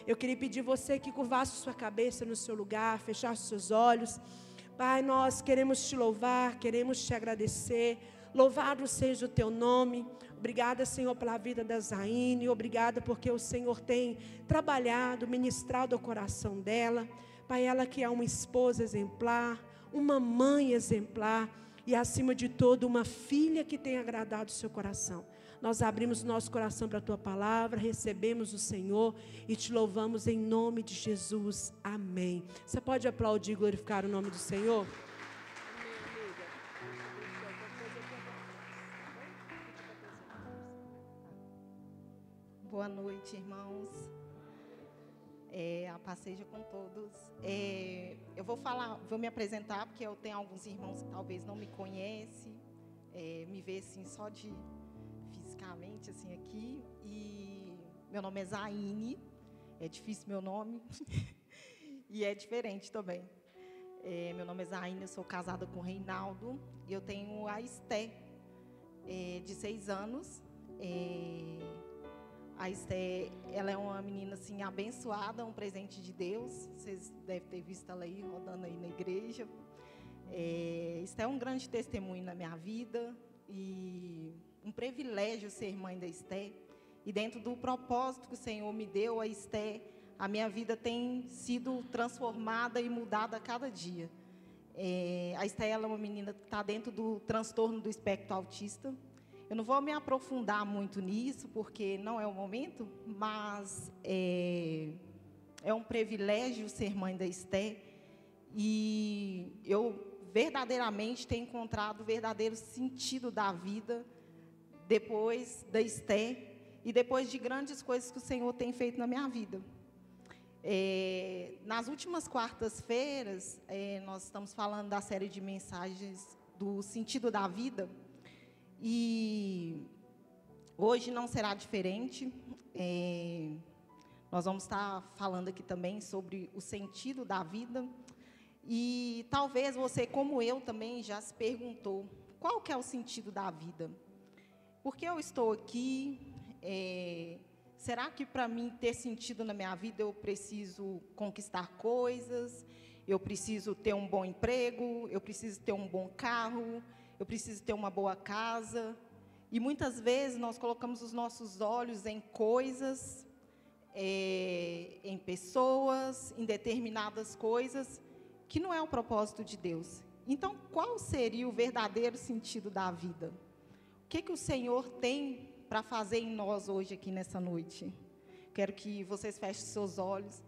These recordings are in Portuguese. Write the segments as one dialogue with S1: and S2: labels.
S1: Eu queria pedir você que curvasse sua cabeça no seu lugar, fechasse seus olhos. Pai, nós queremos te louvar, queremos te agradecer. Louvado seja o teu nome. Obrigada, Senhor, pela vida da Zaine. Obrigada porque o Senhor tem trabalhado, ministrado o coração dela. Pai, ela que é uma esposa exemplar, uma mãe exemplar e, acima de tudo, uma filha que tem agradado o seu coração. Nós abrimos nosso coração para a tua palavra, recebemos o Senhor e te louvamos em nome de Jesus. Amém. Você pode aplaudir e glorificar o nome do Senhor?
S2: Boa noite, irmãos. A paz seja com todos. Eu vou me apresentar, porque eu tenho alguns irmãos que talvez não me conhecem, me vê assim só fisicamente assim aqui. E meu nome é Zaine, é difícil meu nome e é diferente também. Meu nome é Zaine, eu sou casada com o Reinaldo e eu tenho a Esté, de 6 anos. A Esté, ela é uma menina assim abençoada, um presente de Deus. Vocês devem ter visto ela aí rodando aí na igreja. Esté é um grande testemunho na minha vida e um privilégio ser mãe da Esté. E dentro do propósito que o Senhor me deu a Esté, a minha vida tem sido transformada e mudada a cada dia. A Esté, ela é uma menina que está dentro do transtorno do espectro autista. Eu não vou me aprofundar muito nisso, porque não é o momento, mas é um privilégio ser mãe da Esté. E eu verdadeiramente tenho encontrado o verdadeiro sentido da vida depois da Esté e depois de grandes coisas que o Senhor tem feito na minha vida. Nas últimas quartas-feiras, nós estamos falando da série de mensagens do sentido da vida. E hoje não será diferente. Nós vamos estar falando aqui também sobre o sentido da vida. E talvez você, como eu, também já se perguntou, qual que é o sentido da vida? Por que eu estou aqui? Será que para mim ter sentido na minha vida eu preciso conquistar coisas? Eu preciso ter um bom emprego? Eu preciso ter um bom carro? Eu preciso ter uma boa casa? E muitas vezes nós colocamos os nossos olhos em coisas, em pessoas, em determinadas coisas, que não é o propósito de Deus. Então, qual seria o verdadeiro sentido da vida? O que o Senhor tem para fazer em nós hoje, aqui nessa noite? Quero que vocês fechem seus olhos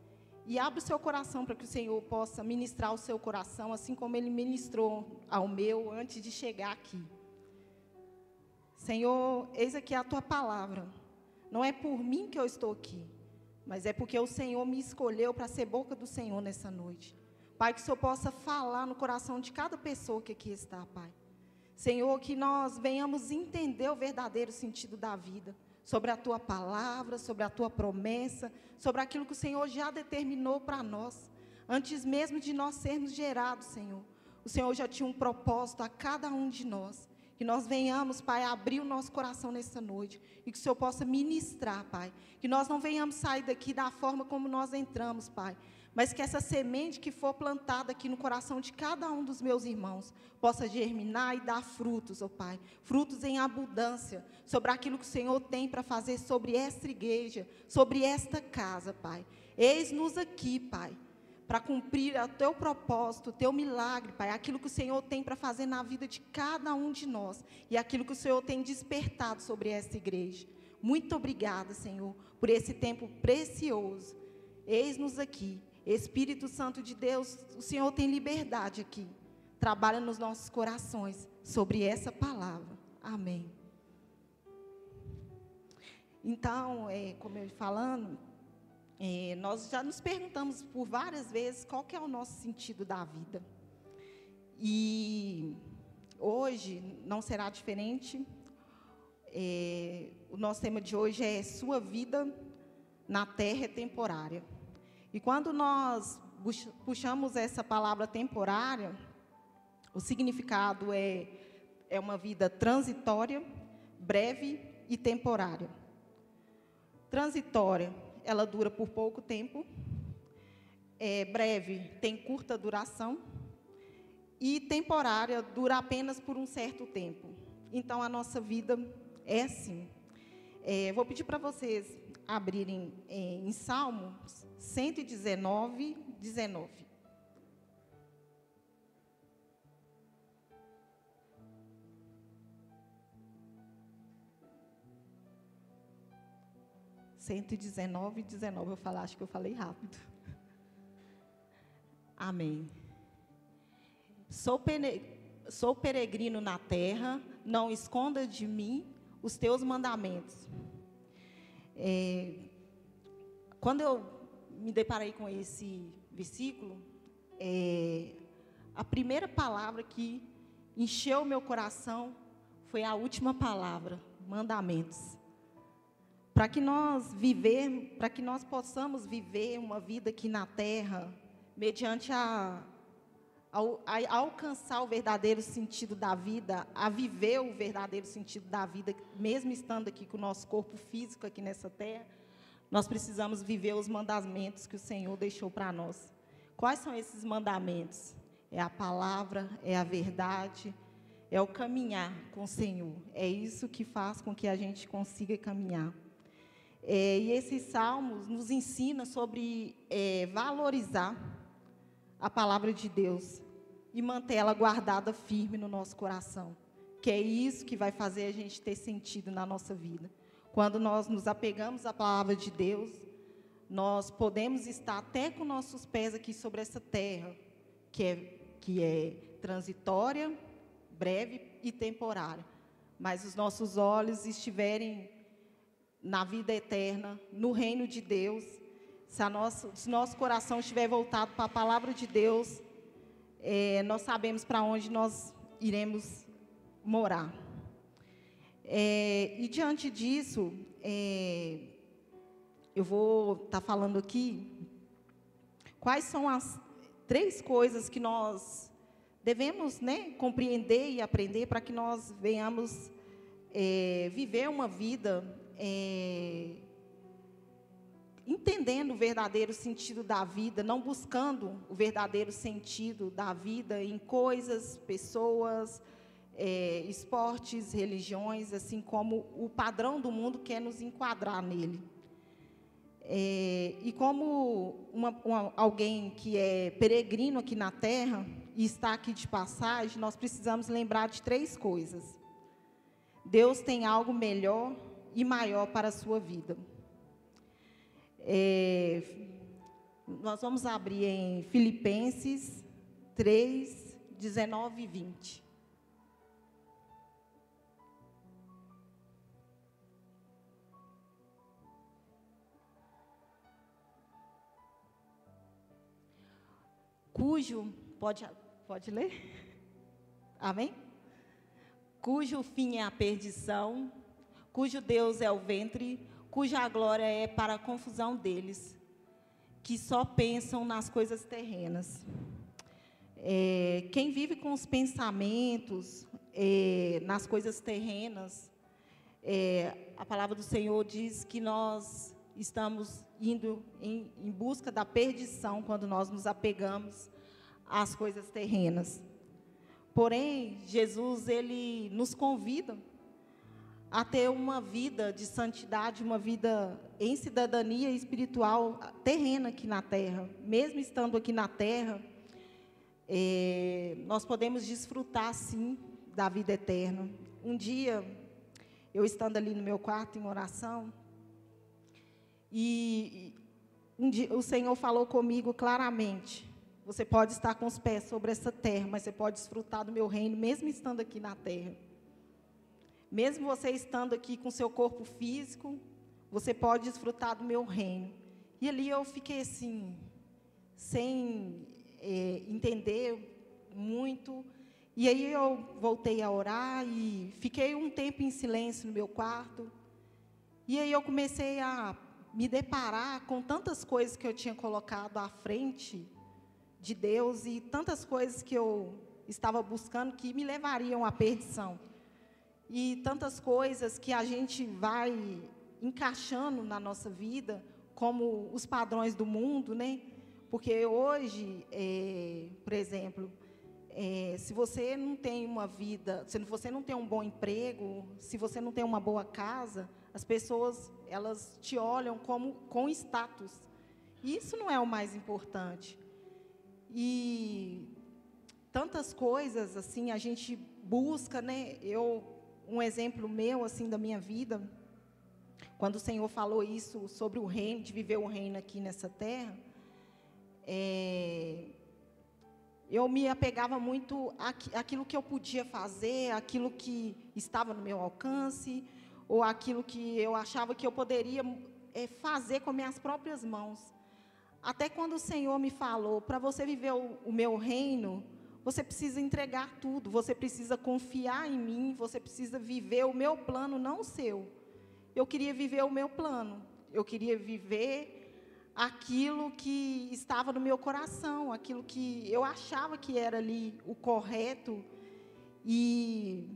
S2: e abra o seu coração para que o Senhor possa ministrar o seu coração, assim como Ele ministrou ao meu antes de chegar aqui. Senhor, eis aqui a Tua palavra. Não é por mim que eu estou aqui, mas é porque o Senhor me escolheu para ser boca do Senhor nessa noite. Pai, que o Senhor possa falar no coração de cada pessoa que aqui está, Pai. Senhor, que nós venhamos entender o verdadeiro sentido da vida, sobre a Tua palavra, sobre a Tua promessa, sobre aquilo que o Senhor já determinou para nós, antes mesmo de nós sermos gerados, Senhor. O Senhor já tinha um propósito a cada um de nós, que nós venhamos, Pai, abrir o nosso coração nessa noite, e que o Senhor possa ministrar, Pai, que nós não venhamos sair daqui da forma como nós entramos, Pai, mas que essa semente que for plantada aqui no coração de cada um dos meus irmãos possa germinar e dar frutos, ó Pai, frutos em abundância, sobre aquilo que o Senhor tem para fazer sobre esta igreja, sobre esta casa, Pai. Eis-nos aqui, Pai, para cumprir o Teu propósito, o Teu milagre, Pai, aquilo que o Senhor tem para fazer na vida de cada um de nós, e aquilo que o Senhor tem despertado sobre esta igreja. Muito obrigada, Senhor, por esse tempo precioso. Eis-nos aqui. Espírito Santo de Deus, o Senhor tem liberdade aqui. Trabalha nos nossos corações sobre essa palavra. Amém. Então, como eu ia falando, nós já nos perguntamos por várias vezes qual que é o nosso sentido da vida. E hoje não será diferente. O nosso tema de hoje é Sua vida na terra é temporária. E quando nós puxamos essa palavra temporária, o significado é uma vida transitória, breve e temporária. Transitória, ela dura por pouco tempo. Breve tem curta duração. E temporária dura apenas por um certo tempo. Então, a nossa vida é assim. Vou pedir para vocês abrirem em Salmos 119, 19. Acho que eu falei rápido. Amém. Sou peregrino na terra, não esconda de mim os teus mandamentos. Quando eu me deparei com esse versículo, a primeira palavra que encheu o meu coração foi a última palavra, mandamentos. Para que nós possamos viver uma vida aqui na terra, mediante a alcançar o verdadeiro sentido da vida, a viver o verdadeiro sentido da vida, mesmo estando aqui com o nosso corpo físico aqui nessa terra, nós precisamos viver os mandamentos que o Senhor deixou para nós. Quais são esses mandamentos? É a palavra, é a verdade, é o caminhar com o Senhor. É isso que faz com que a gente consiga caminhar. E esses salmos nos ensinam sobre valorizar a palavra de Deus e manter ela guardada firme no nosso coração, que é isso que vai fazer a gente ter sentido na nossa vida. Quando nós nos apegamos à palavra de Deus, nós podemos estar até com nossos pés aqui sobre essa terra, que é transitória, breve e temporária, mas os nossos olhos estiverem na vida eterna, no reino de Deus. Se nosso coração estiver voltado para a palavra de Deus, nós sabemos para onde nós iremos morar. E diante disso, eu vou estar falando aqui quais são as 3 coisas que nós devemos, compreender e aprender para que nós venhamos viver uma vida entendendo o verdadeiro sentido da vida, não buscando o verdadeiro sentido da vida em coisas, pessoas, esportes, religiões, assim como o padrão do mundo quer nos enquadrar nele. E como alguém que é peregrino aqui na terra e está aqui de passagem, nós precisamos lembrar de 3 coisas. Deus tem algo melhor e maior para a sua vida. Nós vamos abrir em Filipenses 3, 19 e 20. Pode ler? Amém? Cujo fim é a perdição, cujo Deus é o ventre, cuja glória é para a confusão deles, que só pensam nas coisas terrenas. Quem vive com os pensamentos nas coisas terrenas, a palavra do Senhor diz que nós estamos indo em busca da perdição quando nós nos apegamos às coisas terrenas. Porém, Jesus, ele nos convida a ter uma vida de santidade, uma vida em cidadania espiritual terrena aqui na terra. Mesmo estando aqui na terra, nós podemos desfrutar, sim, da vida eterna. Um dia, eu estando ali no meu quarto em oração, e um dia o Senhor falou comigo claramente: você pode estar com os pés sobre essa terra, mas você pode desfrutar do meu reino, mesmo estando aqui na terra. Mesmo você estando aqui com seu corpo físico, você pode desfrutar do meu reino. E ali eu fiquei assim, sem entender muito. E aí eu voltei a orar e fiquei um tempo em silêncio no meu quarto. E aí eu comecei a me deparar com tantas coisas que eu tinha colocado à frente de Deus e tantas coisas que eu estava buscando que me levariam à perdição. E tantas coisas que a gente vai encaixando na nossa vida como os padrões do mundo, né? Porque hoje, por exemplo, se você não tem uma vida, se você não tem um bom emprego, se você não tem uma boa casa, as pessoas, elas te olham como com status. E isso não é o mais importante. E tantas coisas assim a gente busca, né? Um exemplo meu assim da minha vida, quando o Senhor falou isso sobre o reino, de viver o reino aqui nessa terra, eu me apegava muito àquilo que eu podia fazer, àquilo que estava no meu alcance, ou aquilo que eu achava que eu poderia fazer com minhas próprias mãos. Até quando o Senhor me falou, para você viver o meu reino, você precisa entregar tudo, você precisa confiar em mim, você precisa viver o meu plano, não o seu. Eu queria viver o meu plano, eu queria viver aquilo que estava no meu coração, aquilo que eu achava que era ali o correto. E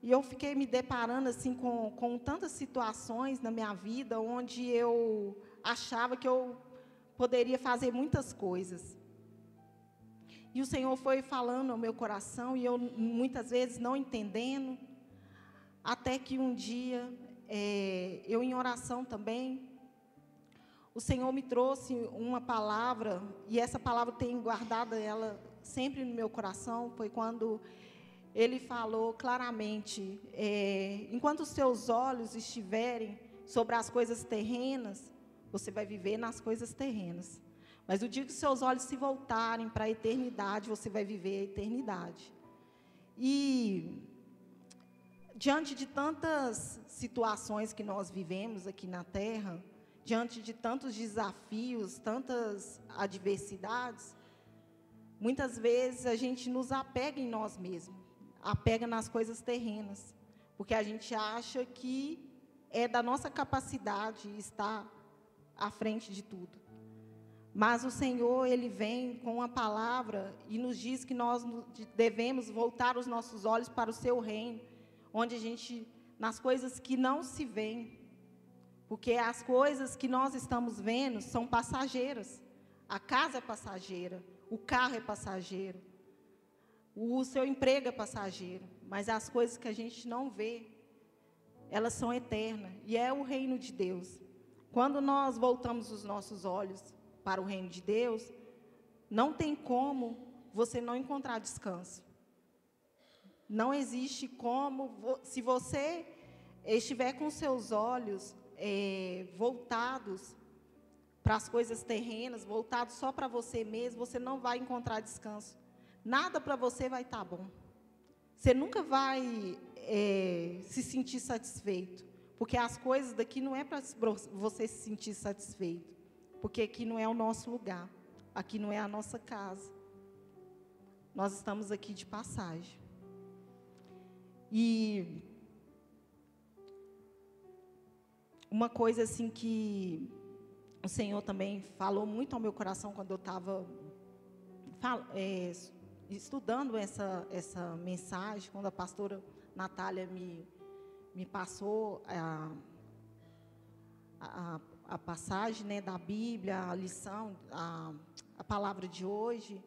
S2: eu fiquei me deparando assim com tantas situações na minha vida, onde eu achava que eu poderia fazer muitas coisas. E o Senhor foi falando ao meu coração, e eu muitas vezes não entendendo, até que um dia, eu em oração também, o Senhor me trouxe uma palavra, e essa palavra tenho guardado ela sempre no meu coração, foi quando Ele falou claramente, enquanto os seus olhos estiverem sobre as coisas terrenas, você vai viver nas coisas terrenas. Mas o dia que os seus olhos se voltarem para a eternidade, você vai viver a eternidade. E diante de tantas situações que nós vivemos aqui na Terra, diante de tantos desafios, tantas adversidades, muitas vezes a gente nos apega em nós mesmos, apega nas coisas terrenas, porque a gente acha que é da nossa capacidade estar à frente de tudo. Mas o Senhor, Ele vem com uma palavra e nos diz que nós devemos voltar os nossos olhos para o Seu reino, onde a gente, nas coisas que não se veem, porque as coisas que nós estamos vendo são passageiras. A casa é passageira, o carro é passageiro, o seu emprego é passageiro, mas as coisas que a gente não vê, elas são eternas, e é o reino de Deus. Quando nós voltamos os nossos olhos para o reino de Deus, não tem como você não encontrar descanso. Não existe como, se você estiver com seus olhos voltados para as coisas terrenas, voltados só para você mesmo, você não vai encontrar descanso. Nada para você vai estar bom. Você nunca vai se sentir satisfeito, porque as coisas daqui não é para você se sentir satisfeito, porque aqui não é o nosso lugar, aqui não é a nossa casa. Nós estamos aqui de passagem. E uma coisa assim que o Senhor também falou muito ao meu coração quando eu estava estudando essa mensagem, quando a pastora Natália me passou a passagem, né, da Bíblia, a lição, a palavra de hoje,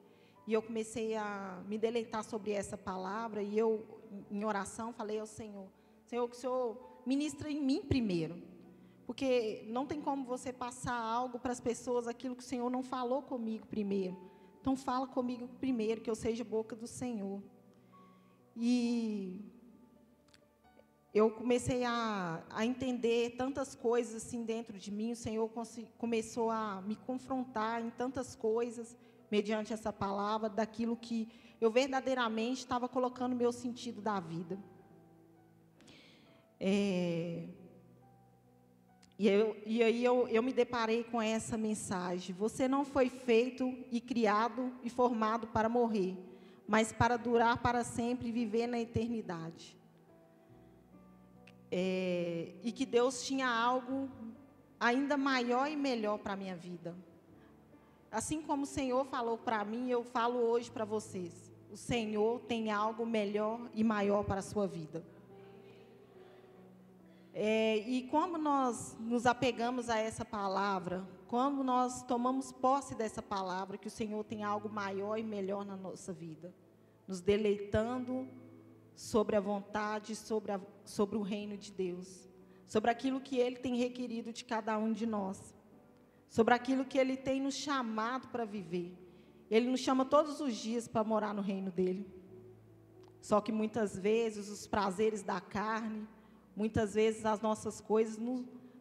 S2: e eu comecei a me deleitar sobre essa palavra, e eu, em oração, falei ao Senhor, Senhor, que o Senhor ministra em mim primeiro, porque não tem como você passar algo para as pessoas, aquilo que o Senhor não falou comigo primeiro. Então, fala comigo primeiro, que eu seja boca do Senhor. E eu comecei a entender tantas coisas assim dentro de mim. O Senhor começou a me confrontar em tantas coisas, mediante essa palavra, daquilo que eu verdadeiramente estava colocando o meu sentido da vida. E aí eu me deparei com essa mensagem. Você não foi feito e criado e formado para morrer, mas para durar para sempre e viver na eternidade. E que Deus tinha algo ainda maior e melhor para a minha vida. Assim como o Senhor falou para mim, eu falo hoje para vocês. O Senhor tem algo melhor e maior para a sua vida. E como nós nos apegamos a essa palavra, como nós tomamos posse dessa palavra, que o Senhor tem algo maior e melhor na nossa vida, nos deleitando sobre a vontade, sobre o reino de Deus, sobre aquilo que Ele tem requerido de cada um de nós, sobre aquilo que Ele tem nos chamado para viver. Ele nos chama todos os dias para morar no reino dEle. Só que muitas vezes os prazeres da carne, muitas vezes as nossas coisas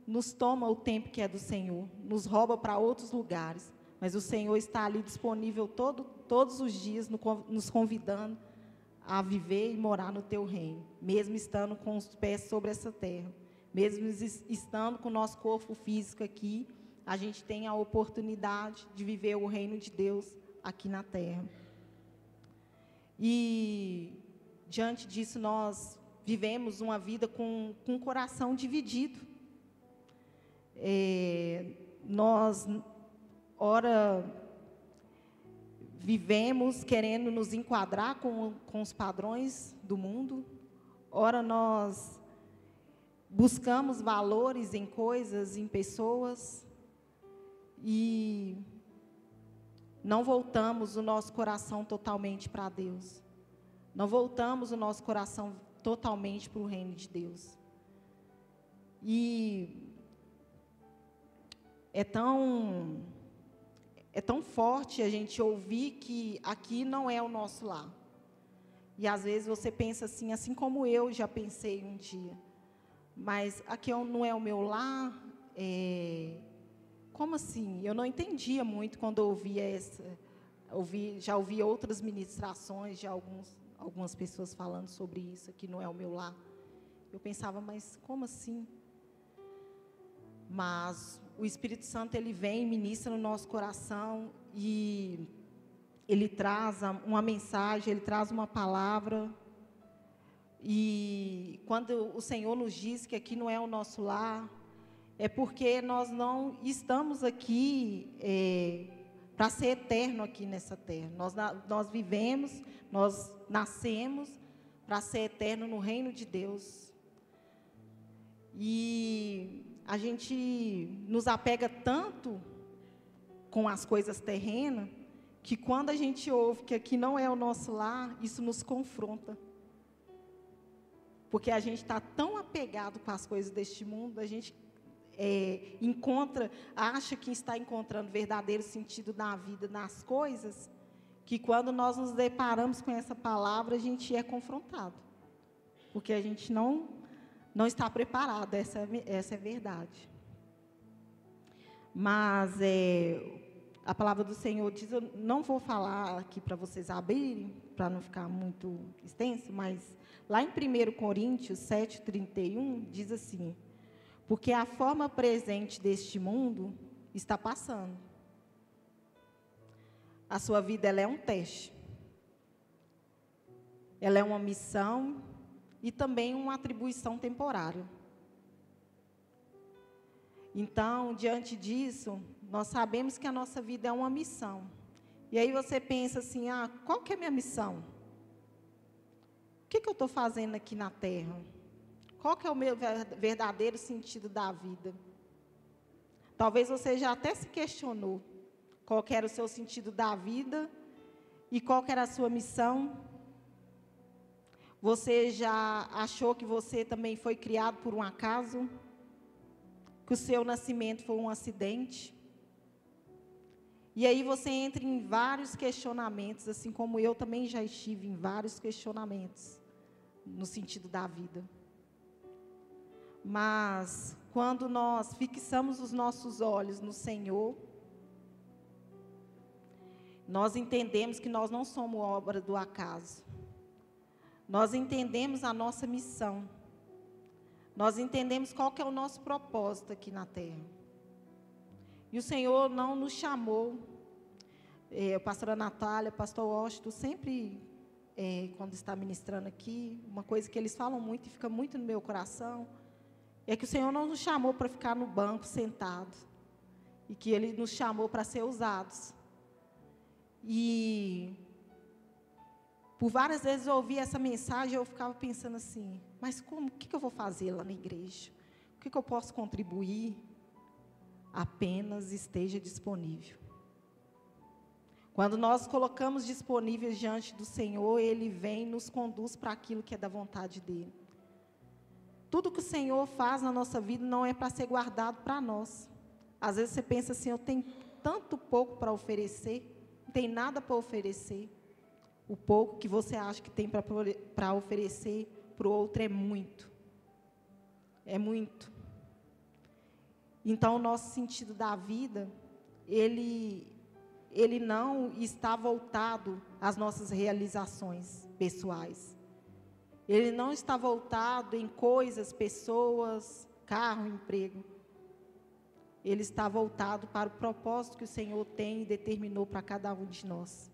S2: nos tomam o tempo que é do Senhor, nos rouba para outros lugares. Mas o Senhor está ali disponível todos os dias, nos convidando a viver e morar no teu reino, mesmo estando com os pés sobre essa terra, mesmo estando com o nosso corpo físico aqui, a gente tem a oportunidade de viver o reino de Deus aqui na terra. E diante disso nós vivemos uma vida com um coração dividido. Nós, ora, vivemos querendo nos enquadrar com os padrões do mundo, ora nós buscamos valores em coisas, em pessoas, e não voltamos o nosso coração totalmente para Deus. Não voltamos o nosso coração totalmente para o reino de Deus. E é tão forte a gente ouvir que aqui não é o nosso lar. E às vezes você pensa assim como eu já pensei um dia, mas aqui não é o meu lar? Como assim? Eu não entendia muito quando eu ouvia já ouvi outras ministrações de algumas pessoas falando sobre isso, que não é o meu lar. Eu pensava, mas como assim? Mas o Espírito Santo, ele vem e ministra no nosso coração, e ele traz uma mensagem, ele traz uma palavra. E quando o Senhor nos diz que aqui não é o nosso lar, é porque nós não estamos aqui para ser eterno aqui nessa terra. Nós vivemos, nós nascemos para ser eterno no reino de Deus. E a gente nos apega tanto com as coisas terrenas, que quando a gente ouve que aqui não é o nosso lar, isso nos confronta. Porque a gente está tão apegado com as coisas deste mundo, a gente acha que está encontrando verdadeiro sentido na vida, nas coisas, que quando nós nos deparamos com essa palavra, a gente é confrontado. Porque a gente não está preparado, essa é verdade. Mas a palavra do Senhor diz, eu não vou falar aqui para vocês abrirem, para não ficar muito extenso, mas lá em 1 Coríntios 7:31, diz assim: porque a forma presente deste mundo está passando. A sua vida, ela é um teste. Ela é uma missão e também uma atribuição temporária. Então, diante disso, nós sabemos que a nossa vida é uma missão. E aí você pensa assim, qual que é a minha missão? O que eu estou fazendo aqui na terra? Qual que é o meu verdadeiro sentido da vida? Talvez você já até se questionou qual que era o seu sentido da vida e qual que era a sua missão. Você já achou que você também foi criado por um acaso? Que o seu nascimento foi um acidente? E aí você entra em vários questionamentos, assim como eu também já estive em vários questionamentos no sentido da vida. Mas quando nós fixamos os nossos olhos no Senhor, nós entendemos que nós não somos obra do acaso. Nós entendemos a nossa missão. Nós entendemos qual que é o nosso propósito aqui na terra. E o Senhor não nos chamou. A pastora Natália, o pastor Washington, sempre, quando está ministrando aqui, uma coisa que eles falam muito e fica muito no meu coração, é que o Senhor não nos chamou para ficar no banco sentado, e que Ele nos chamou para ser usados. E por várias vezes eu ouvi essa mensagem, eu ficava pensando assim, mas como, o que eu vou fazer lá na igreja? O que eu posso contribuir? Apenas esteja disponível. Quando nós colocamos disponíveis diante do Senhor, Ele vem e nos conduz para aquilo que é da vontade dEle. Tudo que o Senhor faz na nossa vida não é para ser guardado para nós. Às vezes você pensa assim, eu tenho tanto pouco para oferecer, não tem nada para oferecer. O pouco que você acha que tem para oferecer, para o outro é muito. É muito. Então, o nosso sentido da vida, ele não está voltado às nossas realizações pessoais. Ele não está voltado em coisas, pessoas, carro, emprego. Ele está voltado para o propósito que o Senhor tem e determinou para cada um de nós.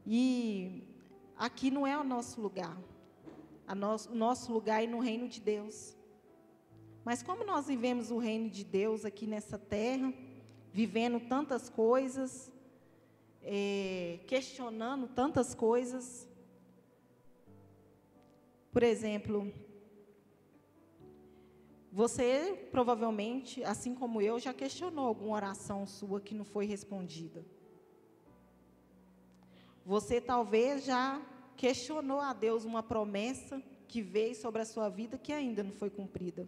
S2: E aqui não é o nosso lugar. O nosso lugar é no reino de Deus. Mas como nós vivemos o reino de Deus aqui nessa terra, vivendo tantas coisas, questionando tantas coisas. Por exemplo, você provavelmente, assim como eu, já questionou alguma oração sua que não foi respondida. Você talvez já questionou a Deus uma promessa que veio sobre a sua vida que ainda não foi cumprida.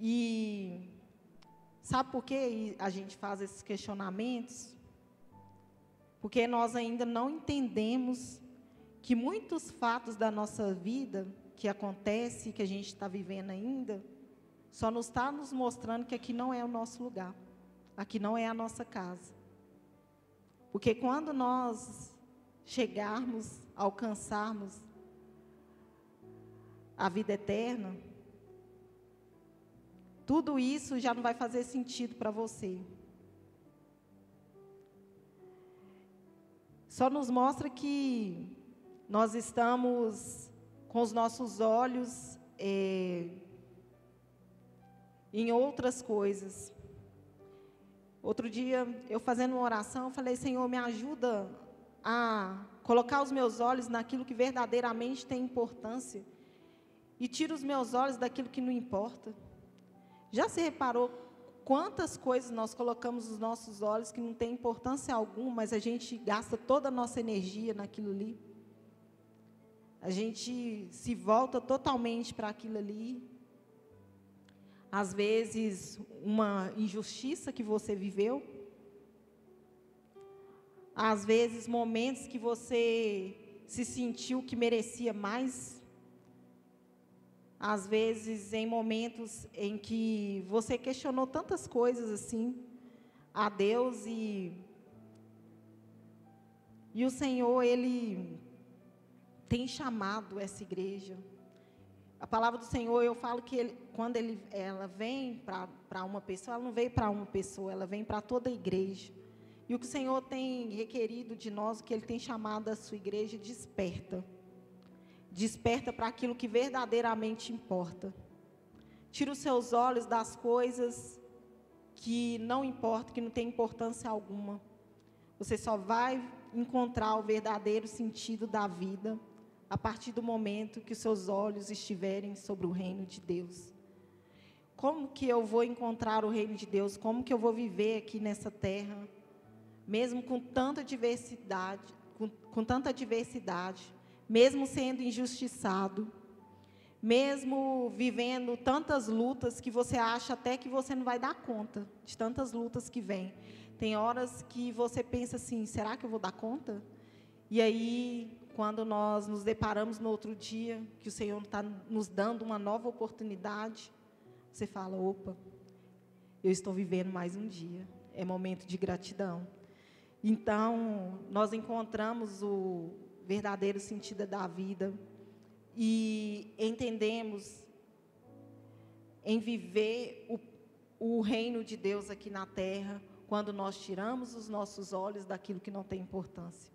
S2: E sabe por que a gente faz esses questionamentos? Porque nós ainda não entendemos que muitos fatos da nossa vida que acontece, que a gente está vivendo ainda, só nos está nos mostrando que aqui não é o nosso lugar, aqui não é a nossa casa. Porque quando nós chegarmos, alcançarmos a vida eterna, tudo isso já não vai fazer sentido para você. Só nos mostra que nós estamos com os nossos olhos em outras coisas. Outro dia, eu fazendo uma oração, eu falei, Senhor, me ajuda a colocar os meus olhos naquilo que verdadeiramente tem importância e tira os meus olhos daquilo que não importa. Já se reparou quantas coisas nós colocamos os nossos olhos que não tem importância alguma, mas a gente gasta toda a nossa energia naquilo ali? A gente se volta totalmente para aquilo ali. Às vezes, uma injustiça que você viveu. Às vezes, momentos que você se sentiu que merecia mais. Às vezes, em momentos em que você questionou tantas coisas assim a Deus e o Senhor, Ele tem chamado essa igreja. A palavra do Senhor, eu falo que quando ela vem para uma pessoa, ela não veio para uma pessoa, ela vem para toda a igreja. E o que o Senhor tem requerido de nós, o que Ele tem chamado a sua igreja, desperta. Desperta para aquilo que verdadeiramente importa. Tira os seus olhos das coisas que não importam, que não tem importância alguma. Você só vai encontrar o verdadeiro sentido da vida a partir do momento que os seus olhos estiverem sobre o reino de Deus. Como que eu vou encontrar o reino de Deus? Como que eu vou viver aqui nessa terra, mesmo com tanta diversidade, com tanta diversidade, mesmo sendo injustiçado, mesmo vivendo tantas lutas que você acha até que você não vai dar conta de tantas lutas que vêm. Tem horas que você pensa assim, será que eu vou dar conta? E aí, quando nós nos deparamos no outro dia, que o Senhor está nos dando uma nova oportunidade, você fala, opa, eu estou vivendo mais um dia, é momento de gratidão. Então, nós encontramos o verdadeiro sentido da vida e entendemos em viver o reino de Deus aqui na terra, quando nós tiramos os nossos olhos daquilo que não tem importância,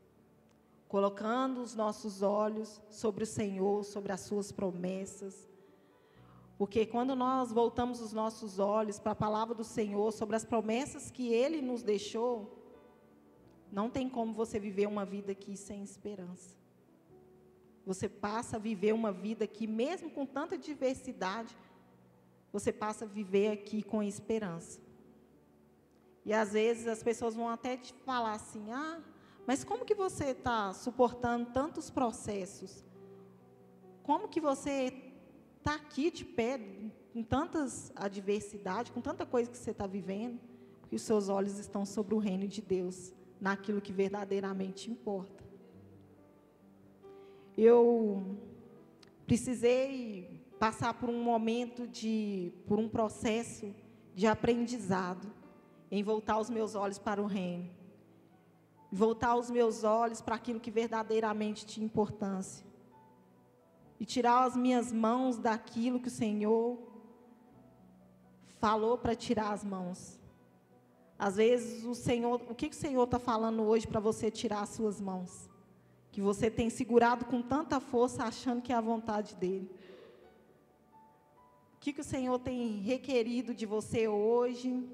S2: colocando os nossos olhos sobre o Senhor, sobre as suas promessas. Porque quando nós voltamos os nossos olhos para a palavra do Senhor, sobre as promessas que Ele nos deixou, não tem como você viver uma vida aqui sem esperança. você passa a viver uma vida que, mesmo com tanta diversidade, você passa a viver aqui com esperança. E às vezes as pessoas vão até te falar assim: ah, mas como que você está suportando tantos processos? Como que você está aqui de pé, com tantas adversidades, com tanta coisa que você está vivendo? Porque os seus olhos estão sobre o reino de Deus, naquilo que verdadeiramente importa. Eu precisei passar por um momento por um processo de aprendizado, em voltar os meus olhos para o reino, voltar os meus olhos para aquilo que verdadeiramente tinha importância, e tirar as minhas mãos daquilo que o Senhor falou para tirar as mãos. Às vezes o que o Senhor está falando hoje para você tirar as suas mãos? Que você tem segurado com tanta força, achando que é a vontade dEle. O que o Senhor tem requerido de você hoje,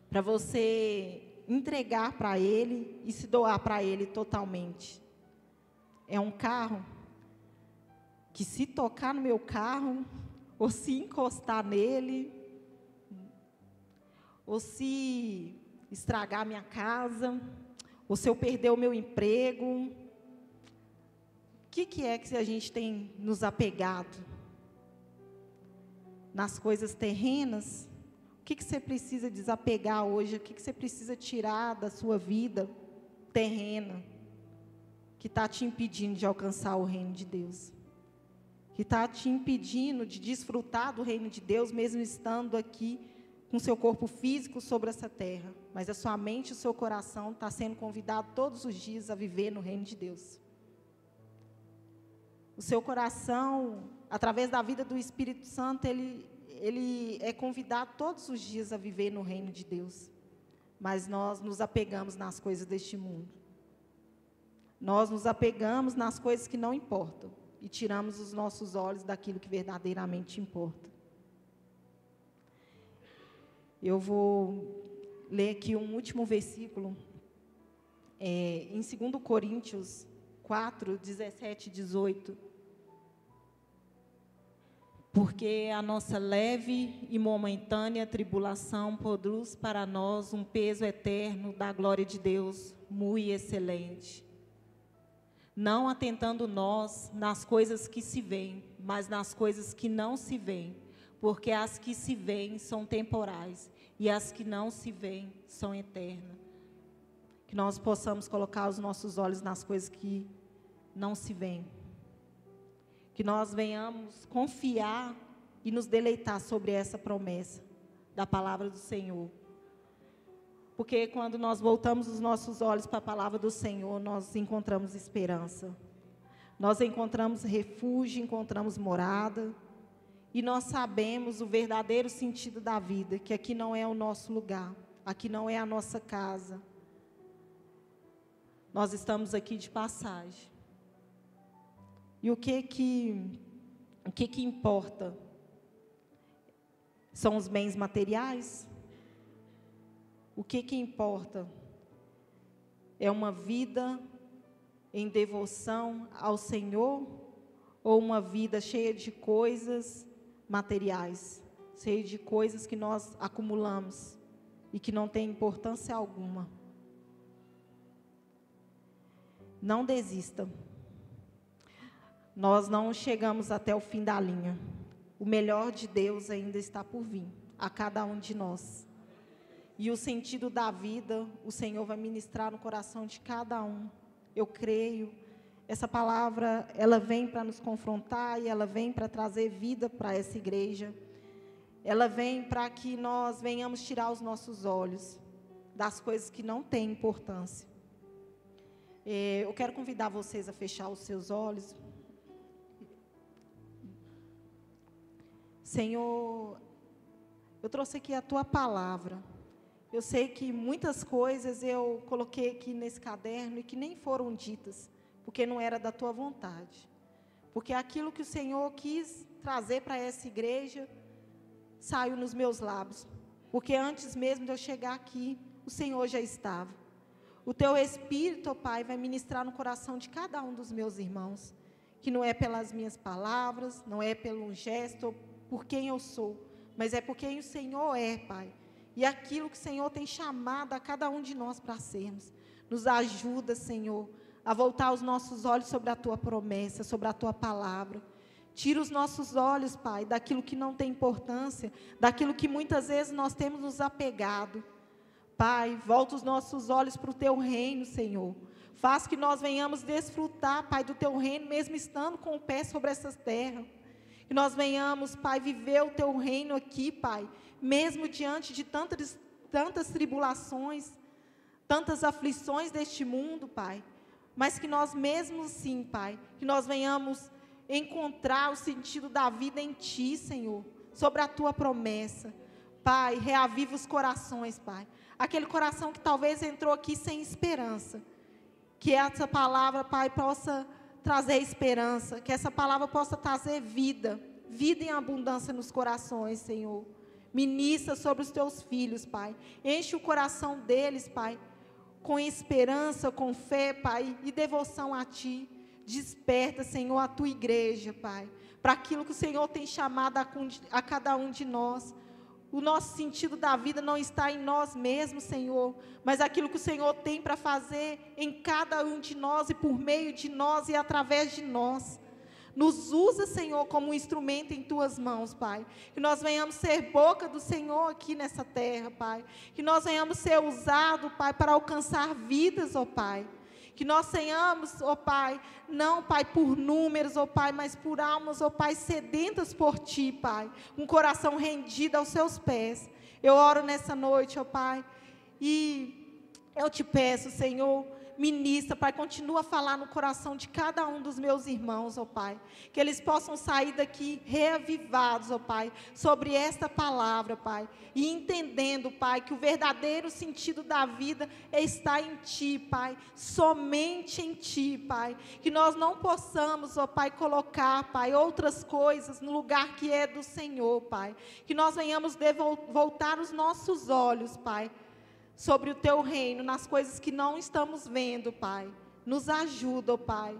S2: para você entregar para Ele e se doar para Ele totalmente? É um carro que, se tocar no meu carro, ou se encostar nele, ou se estragar a minha casa, ou se eu perder o meu emprego, o que é que a gente tem nos apegado? Nas coisas terrenas? O que você precisa desapegar hoje? O que você precisa tirar da sua vida terrena, que está te impedindo de alcançar o reino de Deus? Que está te impedindo de desfrutar do reino de Deus, mesmo estando aqui com seu corpo físico sobre essa terra, mas a sua mente e o seu coração está sendo convidado todos os dias a viver no reino de Deus. O seu coração, através da vida do Espírito Santo, ele é convidado todos os dias a viver no reino de Deus. Mas nós nos apegamos nas coisas deste mundo. Nós nos apegamos nas coisas que não importam e tiramos os nossos olhos daquilo que verdadeiramente importa. Eu vou ler aqui um último versículo, em 2 Coríntios 4, 17 e 18. Porque a nossa leve e momentânea tribulação produz para nós um peso eterno da glória de Deus, muito excelente. Não atentando nós nas coisas que se veem, mas nas coisas que não se veem, porque as que se veem são temporais, e as que não se veem são eternas. Que nós possamos colocar os nossos olhos nas coisas que não se veem. Que nós venhamos confiar e nos deleitar sobre essa promessa da palavra do Senhor. Porque quando nós voltamos os nossos olhos para a palavra do Senhor, nós encontramos esperança. Nós encontramos refúgio, encontramos morada. E nós sabemos o verdadeiro sentido da vida, que aqui não é o nosso lugar, aqui não é a nossa casa. Nós estamos aqui de passagem. E o que importa? São os bens materiais? O que importa? É uma vida em devoção ao Senhor, ou uma vida cheia de coisas materiais, cheia de coisas que nós acumulamos e que não tem importância alguma? Não desista. Nós não chegamos até o fim da linha. O melhor de Deus ainda está por vir a cada um de nós. E o sentido da vida, o Senhor vai ministrar no coração de cada um. Eu creio. Essa palavra, ela vem para nos confrontar e ela vem para trazer vida para essa igreja. Ela vem para que nós venhamos tirar os nossos olhos das coisas que não têm importância. Eu quero convidar vocês a fechar os seus olhos. Senhor, eu trouxe aqui a Tua palavra. Eu sei que muitas coisas eu coloquei aqui nesse caderno e que nem foram ditas, porque não era da Tua vontade. Porque aquilo que o Senhor quis trazer para essa igreja saiu nos meus lábios. Porque antes mesmo de eu chegar aqui, o Senhor já estava. O Teu Espírito, ó Pai, vai ministrar no coração de cada um dos meus irmãos, que não é pelas minhas palavras, não é pelo gesto, ou por quem eu sou, mas é por quem o Senhor é, Pai. E aquilo que o Senhor tem chamado a cada um de nós para sermos. Nos ajuda, Senhor, a voltar os nossos olhos sobre a Tua promessa, sobre a Tua palavra. Tira os nossos olhos, Pai, daquilo que não tem importância, daquilo que muitas vezes nós temos nos apegado. Pai, volta os nossos olhos para o Teu reino, Senhor. Faz que nós venhamos desfrutar, Pai, do Teu reino, mesmo estando com o pé sobre essas terras. Que nós venhamos, Pai, viver o Teu reino aqui, Pai, mesmo diante de tantas tribulações, tantas aflições deste mundo, Pai. Mas que nós mesmo assim, Pai, que nós venhamos encontrar o sentido da vida em Ti, Senhor, sobre a Tua promessa. Pai, reaviva os corações, Pai. Aquele coração que talvez entrou aqui sem esperança. Que essa palavra, Pai, possa trazer esperança. Que essa palavra possa trazer vida. Vida em abundância nos corações, Senhor. Ministra sobre os Teus filhos, Pai. Enche o coração deles, Pai, com esperança, com fé, Pai, e devoção a Ti. Desperta, Senhor, a Tua igreja, Pai, para aquilo que o Senhor tem chamado a cada um de nós. O nosso sentido da vida não está em nós mesmos, Senhor, mas aquilo que o Senhor tem para fazer em cada um de nós e por meio de nós e através de nós. Nos usa, Senhor, como um instrumento em Tuas mãos, Pai. Que nós venhamos ser boca do Senhor aqui nessa terra, Pai. Que nós venhamos ser usados, Pai, para alcançar vidas, ó Pai. Que nós tenhamos, ó Pai, não, Pai, por números, ó Pai, mas por almas, ó Pai, sedentas por Ti, Pai. Um coração rendido aos Seus pés. Eu oro nessa noite, ó Pai, e eu Te peço, Senhor, ministra, Pai, continua a falar no coração de cada um dos meus irmãos, ó Pai. Que eles possam sair daqui reavivados, ó Pai, sobre esta palavra, Pai. E entendendo, Pai, que o verdadeiro sentido da vida está em Ti, Pai. Somente em Ti, Pai. Que nós não possamos, ó Pai, colocar, Pai, outras coisas no lugar que é do Senhor, Pai. Que nós venhamos voltar os nossos olhos, Pai, sobre o Teu reino, nas coisas que não estamos vendo, Pai. Nos ajuda, ó Pai,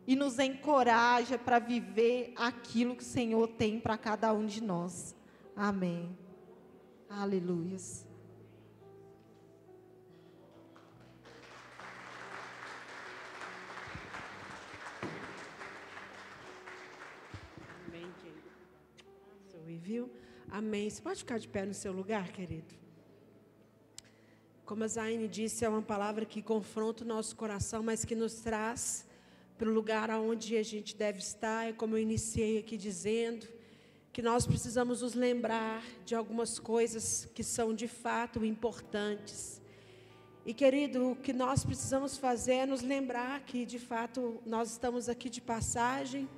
S2: e nos encoraja para viver aquilo que o Senhor tem para cada um de nós. Amém. Aleluias.
S1: Amém, querido. Você ouviu? Amém. Você pode ficar de pé no seu lugar, querido? Como a Zaine disse, é uma palavra que confronta o nosso coração, mas que nos traz para o lugar onde a gente deve estar. É como eu iniciei aqui dizendo, que nós precisamos nos lembrar de algumas coisas que são de fato importantes. E, querido, o que nós precisamos fazer é nos lembrar que, de fato, nós estamos aqui de passagem,